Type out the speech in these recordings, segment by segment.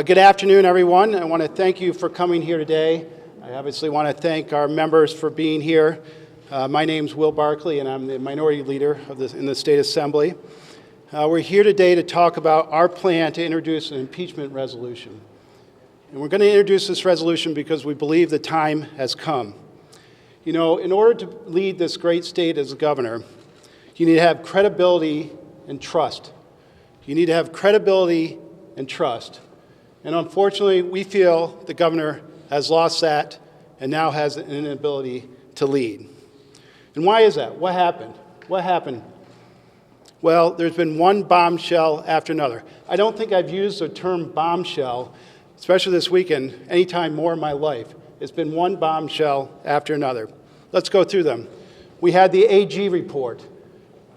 Good afternoon, everyone. I want to thank you for coming here today. I obviously want to thank our members for being here. My name's Will Barkley, and I'm the minority leader in the State Assembly. We're here today to talk about our plan to introduce an impeachment resolution. And we're going to introduce this resolution because we believe the time has come. You know, in order to lead this great state as a governor, you need to have credibility and trust. You need to have credibility and trust. And unfortunately, we feel the governor has lost that and now has an inability to lead. And why is that? What happened? What happened? Well, there's been one bombshell after another. I don't think I've used the term bombshell, especially this weekend, any time more in my life. It's been one bombshell after another. Let's go through them. We had the AG report.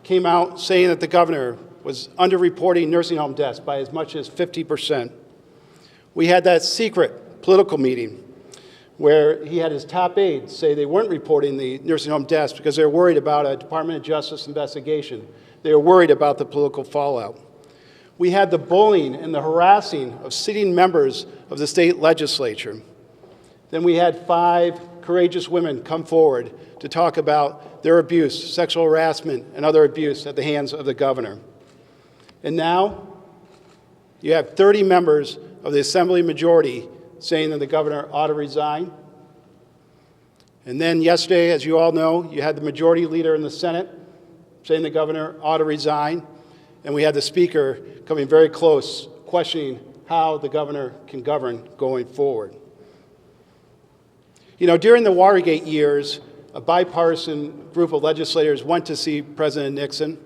Came out saying that the governor was underreporting nursing home deaths by as much as 50%. We had that secret political meeting where he had his top aides say they weren't reporting the nursing home deaths because they were worried about a Department of Justice investigation. They were worried about the political fallout. We had the bullying and the harassing of sitting members of the state legislature. Then we had 5 courageous women come forward to talk about their abuse, sexual harassment, and other abuse at the hands of the governor. And now you have 30 members of the Assembly majority saying that the governor ought to resign. And then yesterday, as you all know, you had the majority leader in the Senate saying the governor ought to resign. And we had the Speaker coming very close, questioning how the governor can govern going forward. You know, during the Watergate years, a bipartisan group of legislators went to see President Nixon,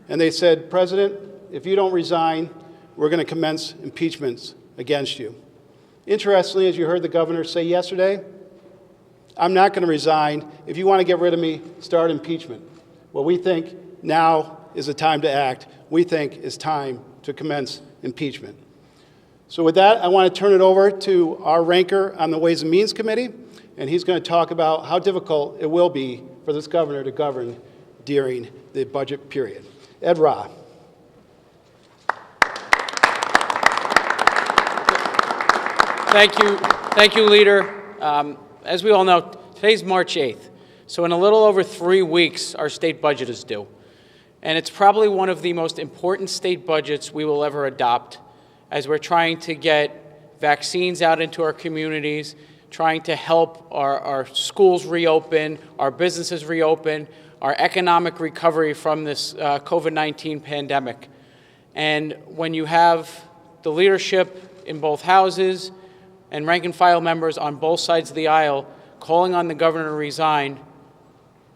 and they said, "President, if you don't resign, we're going to commence impeachments against you." Interestingly, as you heard the governor say yesterday, "I'm not going to resign. If you want to get rid of me, start impeachment." Well, we think now is the time to act. We think it's time to commence impeachment. So with that, I want to turn it over to our ranker on the Ways and Means Committee, and he's going to talk about how difficult it will be for this governor to govern during the budget period. Ed Rah. Thank you, Leader. As we all know, today's March 8th, so in a little over 3 weeks, our state budget is due. And it's probably one of the most important state budgets we will ever adopt as we're trying to get vaccines out into our communities, trying to help our schools reopen, our businesses reopen, our economic recovery from this COVID-19 pandemic. And when you have the leadership in both houses and rank and file members on both sides of the aisle calling on the governor to resign,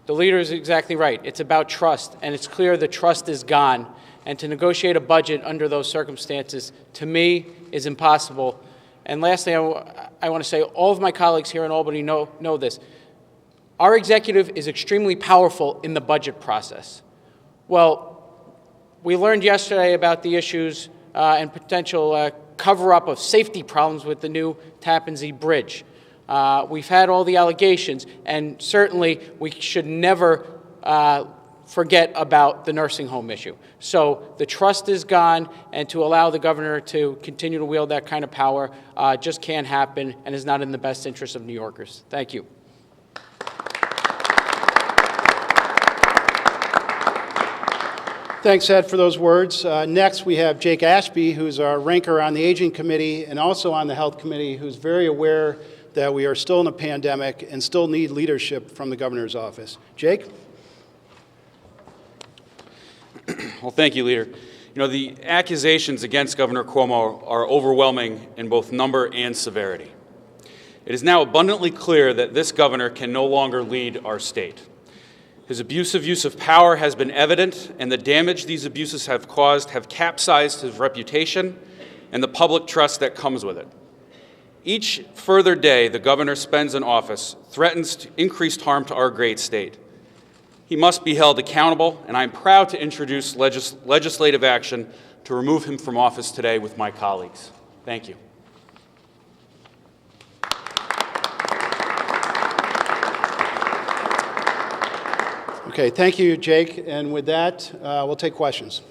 the leader is exactly right. It's about trust, and it's clear the trust is gone. And to negotiate a budget under those circumstances, to me, is impossible. And lastly, I want to say all of my colleagues here in Albany know this. Our executive is extremely powerful in the budget process. Well, we learned yesterday about the issues and potential cover-up of safety problems with the new Tappan Zee Bridge. We've had all the allegations, and certainly we should never forget about the nursing home issue. So the trust is gone, and to allow the governor to continue to wield that kind of power just can't happen and is not in the best interest of New Yorkers. Thank you. Thanks, Ed, for those words. Next, we have Jake Ashby, who's our ranker on the Aging Committee and also on the Health Committee, who's very aware that we are still in a pandemic and still need leadership from the governor's office. Jake? Well, thank you, Leader. You know, the accusations against Governor Cuomo are overwhelming in both number and severity. It is now abundantly clear that this governor can no longer lead our state. His abusive use of power has been evident, and the damage these abuses have caused have capsized his reputation and the public trust that comes with it. Each further day the governor spends in office threatens increased harm to our great state. He must be held accountable, and I'm proud to introduce legislative action to remove him from office today with my colleagues. Thank you. Okay, thank you, Jake. And with that, we'll take questions.